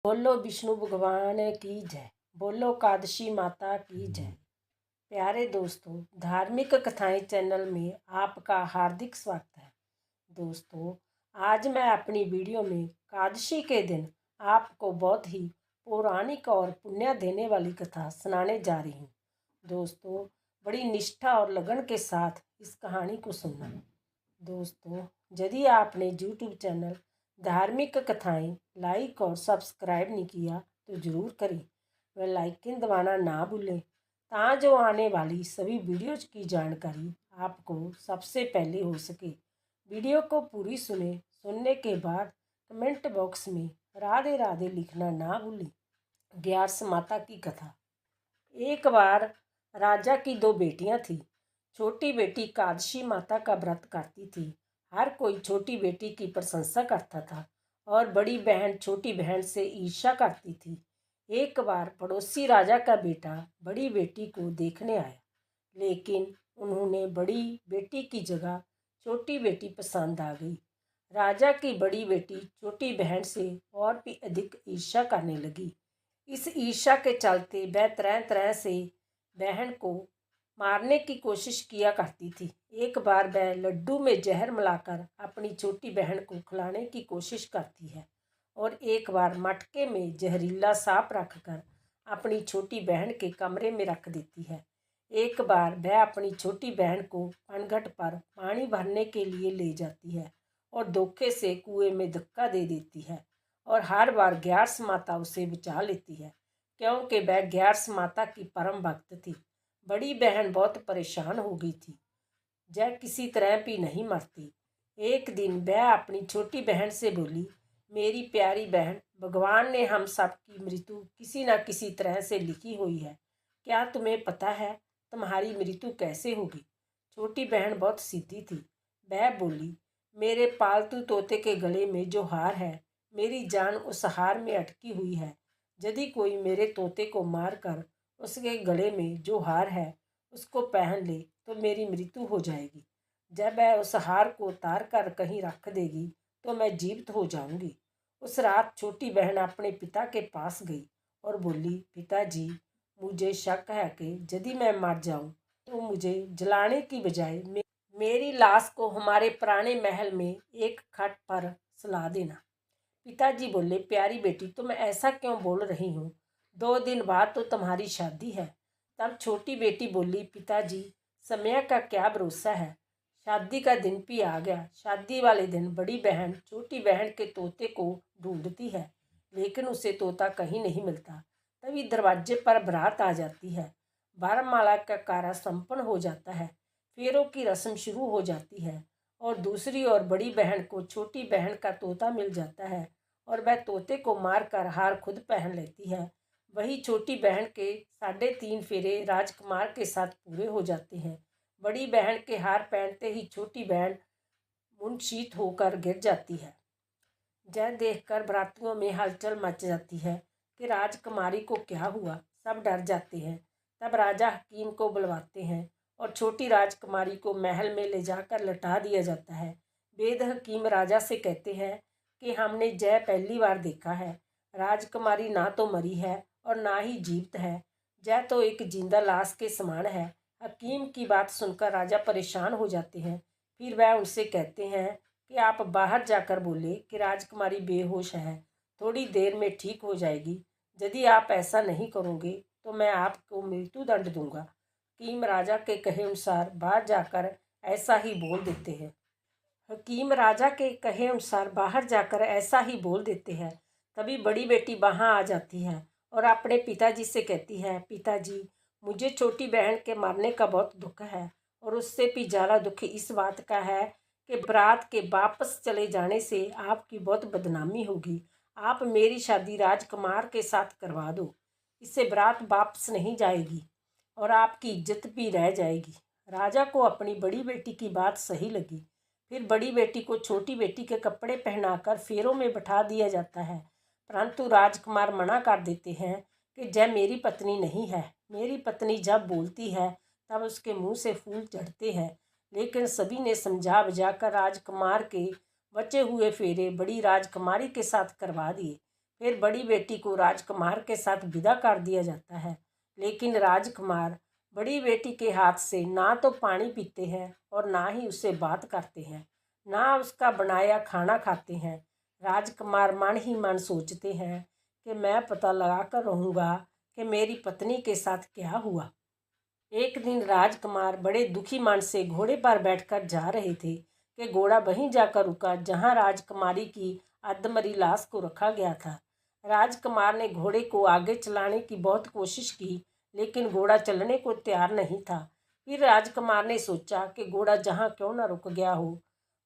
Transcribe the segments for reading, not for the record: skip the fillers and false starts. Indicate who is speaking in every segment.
Speaker 1: बोलो विष्णु भगवान की जय। बोलो कादशी माता की जय। प्यारे दोस्तों, धार्मिक कथाएं चैनल में आपका हार्दिक स्वागत है। दोस्तों, आज मैं अपनी वीडियो में कादशी के दिन आपको बहुत ही पौराणिक और पुण्य देने वाली कथा सुनाने जा रही हूँ। दोस्तों, बड़ी निष्ठा और लगन के साथ इस कहानी को सुनना। दोस्तों, यदि आपने YouTube चैनल धार्मिक कथाएं लाइक और सब्सक्राइब नहीं किया तो ज़रूर करें व लाइकन दबाना ना भूलें, जो आने वाली सभी वीडियोज की जानकारी आपको सबसे पहले हो सके। वीडियो को पूरी सुनने के बाद कमेंट बॉक्स में राधे राधे लिखना ना भूलें। ग्यारस माता की कथा। एक बार राजा की दो बेटियां थीं। छोटी बेटी कादशी माता का व्रत करती थी। हर कोई छोटी बेटी की प्रशंसा करता था और बड़ी बहन छोटी बहन से ईर्ष्या करती थी। एक बार पड़ोसी राजा का बेटा बड़ी बेटी को देखने आया, लेकिन उन्होंने बड़ी बेटी की जगह छोटी बेटी पसंद आ गई। राजा की बड़ी बेटी छोटी बहन से और भी अधिक ईर्ष्या करने लगी। इस ईर्ष्या के चलते वह तरह तरह से बहन को मारने की कोशिश किया करती थी। एक बार वह लड्डू में जहर मिलाकर अपनी छोटी बहन को खिलाने की कोशिश करती है और एक बार मटके में जहरीला सांप रखकर अपनी छोटी बहन के कमरे में रख देती है। एक बार वह अपनी छोटी बहन को पनघट पर पानी भरने के लिए ले जाती है और धोखे से कुएं में धक्का दे देती है और हर बार ग्यारस माता उसे बचा लेती है, क्योंकि वह ग्यारस माता की परम भक्त थी। बड़ी बहन बहुत परेशान हो गई थी, वह किसी तरह भी नहीं मरती। एक दिन वह अपनी छोटी बहन से बोली, मेरी प्यारी बहन, भगवान ने हम सब की मृत्यु किसी न किसी तरह से लिखी हुई है। क्या तुम्हें पता है तुम्हारी मृत्यु कैसे होगी? छोटी बहन बहुत सीधी थी। वह बोली, मेरे पालतू तोते के गले में जो हार है, मेरी जान उस हार में अटकी हुई है। यदि कोई मेरे तोते को मारकर उसके गले में जो हार है उसको पहन ले तो मेरी मृत्यु हो जाएगी। जब वह उस हार को उतार कर कहीं रख देगी तो मैं जीवित हो जाऊंगी। उस रात छोटी बहन अपने पिता के पास गई और बोली, पिताजी, मुझे शक है कि यदि मैं मर जाऊं तो मुझे जलाने की बजाय मेरी लाश को हमारे पुराने महल में एक खट पर सुला देना। पिताजी बोले, प्यारी बेटी, तुम ऐसा क्यों बोल रही हो? 2 दिन बाद तो तुम्हारी शादी है। तब छोटी बेटी बोली, पिताजी, समय का क्या भरोसा है, शादी का दिन भी आ गया। शादी वाले दिन बड़ी बहन छोटी बहन के तोते को ढूंढती है, लेकिन उसे तोता कहीं नहीं मिलता। तभी दरवाजे पर बारात आ जाती है। वरमाला का कार्य संपन्न हो जाता है। फेरों की रस्म शुरू हो जाती है और दूसरी ओर बड़ी बहन को छोटी बहन का तोता मिल जाता है और वह तोते को मारकर हार खुद पहन लेती है। वही छोटी बहन के 3.5 फेरे राजकुमार के साथ पूरे हो जाते हैं। बड़ी बहन के हार पहनते ही छोटी बहन मूर्छित होकर गिर जाती है। यह देखकर बरातियों में हलचल मच जाती है कि राजकुमारी को क्या हुआ। सब डर जाते हैं। तब राजा हकीम को बुलवाते हैं और छोटी राजकुमारी को महल में ले जाकर लटा दिया जाता है। वेद हकीम राजा से कहते हैं कि हमने जय पहली बार देखा है। राजकुमारी ना तो मरी है और ना ही जीवित है, जय तो एक जिंदा लाश के समान है। हकीम की बात सुनकर राजा परेशान हो जाते हैं। फिर वह उनसे कहते हैं कि आप बाहर जाकर बोले कि राजकुमारी बेहोश है, थोड़ी देर में ठीक हो जाएगी। यदि आप ऐसा नहीं करोगे तो मैं आपको मृत्यु दंड दूंगा। हकीम राजा के कहे अनुसार बाहर जाकर ऐसा ही बोल देते हैं। हकीम राजा के कहे अनुसार बाहर जाकर ऐसा ही बोल देते हैं। तभी बड़ी बेटी वहाँ आ जाती है और अपने पिताजी से कहती है, पिताजी, मुझे छोटी बहन के मरने का बहुत दुख है और उससे भी ज़्यादा दुख इस बात का है कि बारात के वापस चले जाने से आपकी बहुत बदनामी होगी। आप मेरी शादी राजकुमार के साथ करवा दो, इससे बारात वापस नहीं जाएगी और आपकी इज्जत भी रह जाएगी। राजा को अपनी बड़ी बेटी की बात सही लगी। फिर बड़ी बेटी को छोटी बेटी के कपड़े पहनाकर फेरों में बैठा दिया जाता है, परंतु राजकुमार मना कर देते हैं कि जय मेरी पत्नी नहीं है। मेरी पत्नी जब बोलती है तब उसके मुंह से फूल झड़ते हैं। लेकिन सभी ने समझा बुझाकर राजकुमार के बचे हुए फेरे बड़ी राजकुमारी के साथ करवा दिए। फिर बड़ी बेटी को राजकुमार के साथ विदा कर दिया जाता है। लेकिन राजकुमार बड़ी बेटी के हाथ से ना तो पानी पीते हैं और ना ही उससे बात करते हैं, ना उसका बनाया खाना खाते हैं। राजकुमार मन ही मन सोचते हैं कि मैं पता लगा कर रहूँगा कि मेरी पत्नी के साथ क्या हुआ। एक दिन राजकुमार बड़े दुखी मन से घोड़े पर बैठकर जा रहे थे कि घोड़ा वहीं जाकर रुका जहां राजकुमारी की अधमरी लाश को रखा गया था। राजकुमार ने घोड़े को आगे चलाने की बहुत कोशिश की, लेकिन घोड़ा चलने को तैयार नहीं था। फिर राजकुमार ने सोचा कि घोड़ा जहाँ क्यों न रुक गया हो,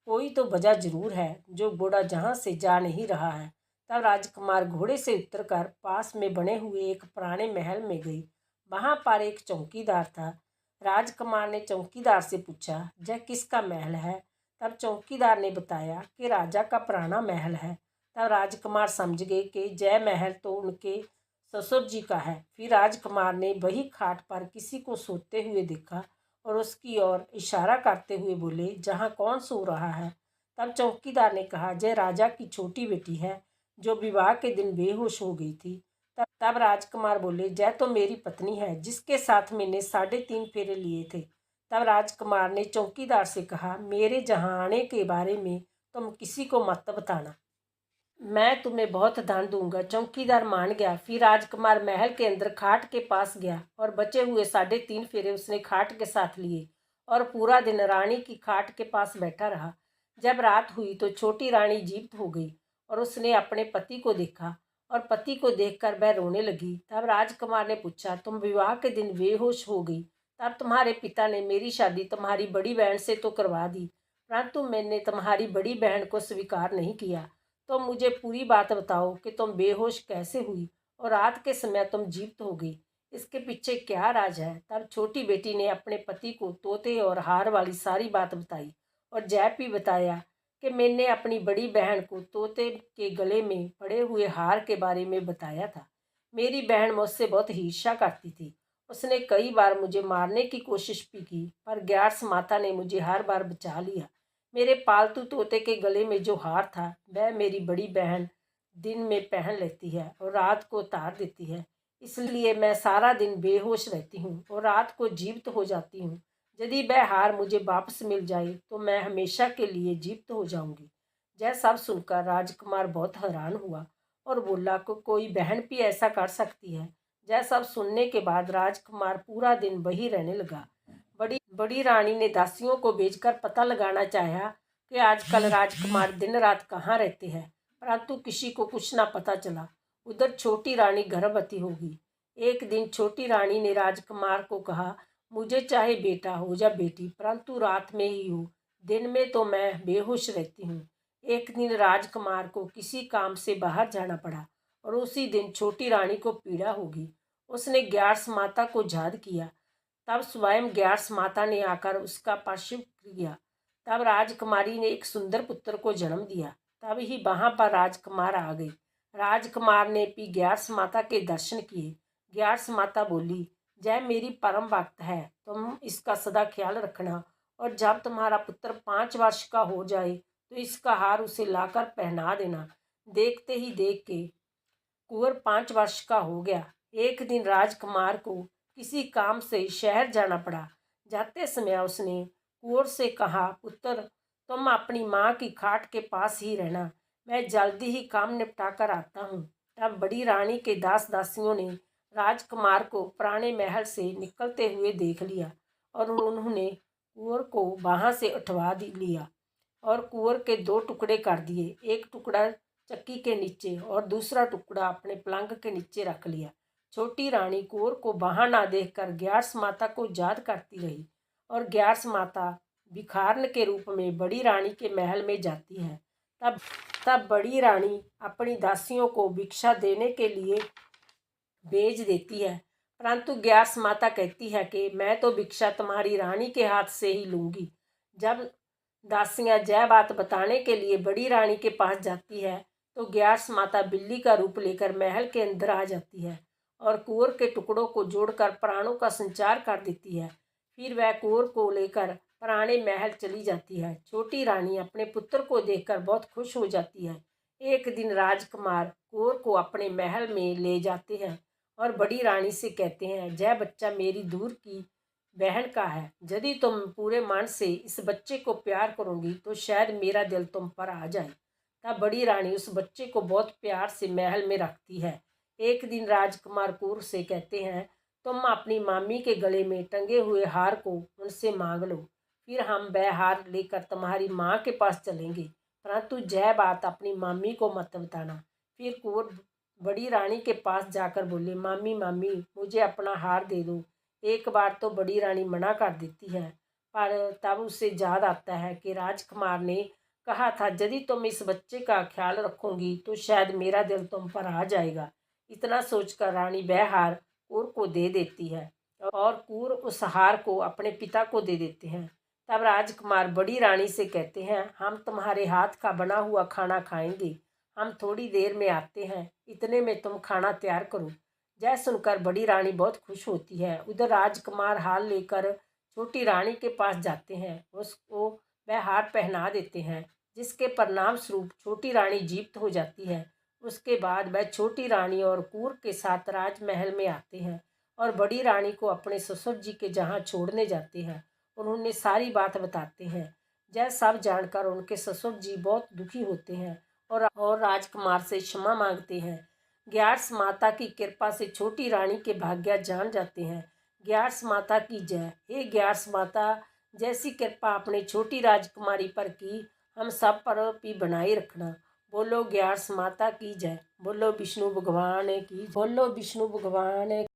Speaker 1: कोई तो वजह जरूर है जो घोड़ा जहाँ से जा नहीं रहा है। तब राजकुमार घोड़े से उतरकर पास में बने हुए एक पुराने महल में गई। वहां पर एक चौकीदार था। राजकुमार ने चौकीदार से पूछा, यह किसका महल है? तब चौकीदार ने बताया कि राजा का पुराना महल है। तब राजकुमार समझ गए कि जय महल तो उनके ससुर जी का है। फिर राजकुमार ने वही खाट पर किसी को सोते हुए देखा और उसकी ओर इशारा करते हुए बोले, जहाँ कौन सो रहा है? तब चौकीदार ने कहा, जय राजा की छोटी बेटी है जो विवाह के दिन बेहोश हो गई थी। तब राजकुमार बोले, जय तो मेरी पत्नी है जिसके साथ मैंने 3.5 फेरे लिए थे। तब राजकुमार ने चौकीदार से कहा, मेरे जहाँ आने के बारे में तुम किसी को मत बताना, मैं तुम्हें बहुत धन दूंगा। चौकीदार मान गया। फिर राजकुमार महल के अंदर खाट के पास गया और बचे हुए 3.5 फेरे उसने खाट के साथ लिए और पूरा दिन रानी की खाट के पास बैठा रहा। जब रात हुई तो छोटी रानी जीवित हो गई और उसने अपने पति को देखा और पति को देखकर वह रोने लगी। तब राजकुमार ने पूछा, तुम विवाह के दिन बेहोश हो गई, तब तुम्हारे पिता ने मेरी शादी तुम्हारी बड़ी बहन से तो करवा दी, परंतु मैंने तुम्हारी बड़ी बहन को स्वीकार नहीं किया। तो मुझे पूरी बात बताओ कि तुम बेहोश कैसे हुई और रात के समय तुम जीवित हो गई, इसके पीछे क्या राज है? तब छोटी बेटी ने अपने पति को तोते और हार वाली सारी बात बताई और जय भी बताया कि मैंने अपनी बड़ी बहन को तोते के गले में पड़े हुए हार के बारे में बताया था। मेरी बहन मुझसे बहुत ईर्ष्या करती थी। उसने कई बार मुझे मारने की कोशिश भी की, पर ग्यार्स माता ने मुझे हर बार बचा लिया। मेरे पालतू तोते के गले में जो हार था वह मेरी बड़ी बहन दिन में पहन लेती है और रात को उतार देती है, इसलिए मैं सारा दिन बेहोश रहती हूँ और रात को जीवित हो जाती हूँ। यदि वह हार मुझे वापस मिल जाए तो मैं हमेशा के लिए जीवित हो जाऊंगी। यह सब सुनकर राजकुमार बहुत हैरान हुआ और बोला को कोई बहन भी ऐसा कर सकती है? यह सब सुनने के बाद राजकुमार पूरा दिन वही रहने लगा। बड़ी बड़ी रानी ने दासियों को भेजकर पता लगाना चाहा कि आजकल राजकुमार दिन रात कहाँ रहते हैं, परंतु किसी को कुछ ना पता चला। उधर छोटी रानी गर्भवती होगी। एक दिन छोटी रानी ने राजकुमार को कहा, मुझे चाहे बेटा हो या बेटी, परंतु रात में ही हो, दिन में तो मैं बेहोश रहती हूँ। एक दिन राजकुमार को किसी काम से बाहर जाना पड़ा और उसी दिन छोटी रानी को पीड़ा होगी। उसने ग्यारस माता को याद किया। तब स्वयं ग्यारस माता ने आकर उसका प्रसव किया। तब राजकुमारी ने एक सुंदर पुत्र को जन्म दिया। तब ही वहां पर राजकुमार आ गई। राजकुमार ने भी ग्यारस माता के दर्शन किए। ग्यारस माता बोली, जय मेरी परम भक्त है, तुम इसका सदा ख्याल रखना और जब तुम्हारा पुत्र 5 वर्ष का हो जाए तो इसका हार उसे लाकर पहना देना। देखते ही देख के कुंवर 5 वर्ष का हो गया। एक दिन राजकुमार को किसी काम से शहर जाना पड़ा। जाते समय उसने कुंवर से कहा, पुत्र तुम अपनी माँ की खाट के पास ही रहना, मैं जल्दी ही काम निपटा कर आता हूँ। तब बड़ी रानी के दास दासियों ने राजकुमार को पुराने महल से निकलते हुए देख लिया और उन्होंने कुंवर को वहाँ से उठवा लिया और कुंवर के 2 टुकड़े कर दिए। एक टुकड़ा चक्की के नीचे और दूसरा टुकड़ा अपने पलंग के नीचे रख लिया। छोटी रानी कुंवर को वहाँ ना देखकर ग्यारस माता को याद करती रही और ग्यारस माता भिखारन के रूप में बड़ी रानी के महल में जाती है। तब तब बड़ी रानी अपनी दासियों को भिक्षा देने के लिए भेज देती है, परंतु ग्यारस माता कहती है कि मैं तो भिक्षा तुम्हारी रानी के हाथ से ही लूँगी। जब दासियाँ जय बात बताने के लिए बड़ी रानी के पास जाती है तो ग्यारस माता बिल्ली का रूप लेकर महल के अंदर आ जाती है और कुंवर के टुकड़ों को जोड़कर प्राणों का संचार कर देती है। फिर वह कुंवर को लेकर पुराने महल चली जाती है। छोटी रानी अपने पुत्र को देखकर बहुत खुश हो जाती है। एक दिन राजकुमार कौर को अपने महल में ले जाते हैं और बड़ी रानी से कहते हैं, यह बच्चा मेरी दूर की बहन का है। यदि तुम पूरे मन से इस बच्चे को प्यार करोगी तो शायद मेरा दिल तुम पर आ जाए। तब बड़ी रानी उस बच्चे को बहुत प्यार से महल में रखती है। एक दिन राजकुमार कौर से कहते हैं, तुम अपनी मामी के गले में टंगे हुए हार को उनसे मांग लो, फिर हम वह हार लेकर तुम्हारी माँ के पास चलेंगे, परंतु यह बात अपनी मामी को मत बताना। फिर कौर बड़ी रानी के पास जाकर बोले, मामी मामी मुझे अपना हार दे दो। एक बार तो बड़ी रानी मना कर देती है, पर तब उसे याद आता है कि राजकुमार ने कहा था, यदि तुम इस बच्चे का ख्याल रखोगी तो शायद मेरा दिल तुम पर आ जाएगा। इतना सोचकर रानी वह हार कौर को दे देती है और कौर उस हार को अपने पिता को दे देते हैं। तब राजकुमार बड़ी रानी से कहते हैं, हम तुम्हारे हाथ का बना हुआ खाना खाएंगे, हम थोड़ी देर में आते हैं, इतने में तुम खाना तैयार करो। यह सुनकर बड़ी रानी बहुत खुश होती है। उधर राजकुमार हार लेकर छोटी रानी के पास जाते हैं, उसको वह हार पहना देते हैं, जिसके परिणाम स्वरूप छोटी रानी जीवित हो जाती है। उसके बाद वह छोटी रानी और कौर के साथ राजमहल में आते हैं और बड़ी रानी को अपने ससुर जी के जहाँ छोड़ने जाते हैं। उन्होंने सारी बात बताते हैं। यह सब जानकर उनके ससुर जी बहुत दुखी होते हैं और राजकुमार से क्षमा मांगते हैं। ग्यार्स माता की कृपा से छोटी रानी के भाग्य जान जाते हैं। ग्यार्स माता की जय। हे ग्यार्स माता, जैसी कृपा आपने छोटी राजकुमारी पर की, हम सब पर भी बनाए रखना। बोलो ग्यार्स माता की जय। बोलो विष्णु भगवान की। बोलो विष्णु भगवान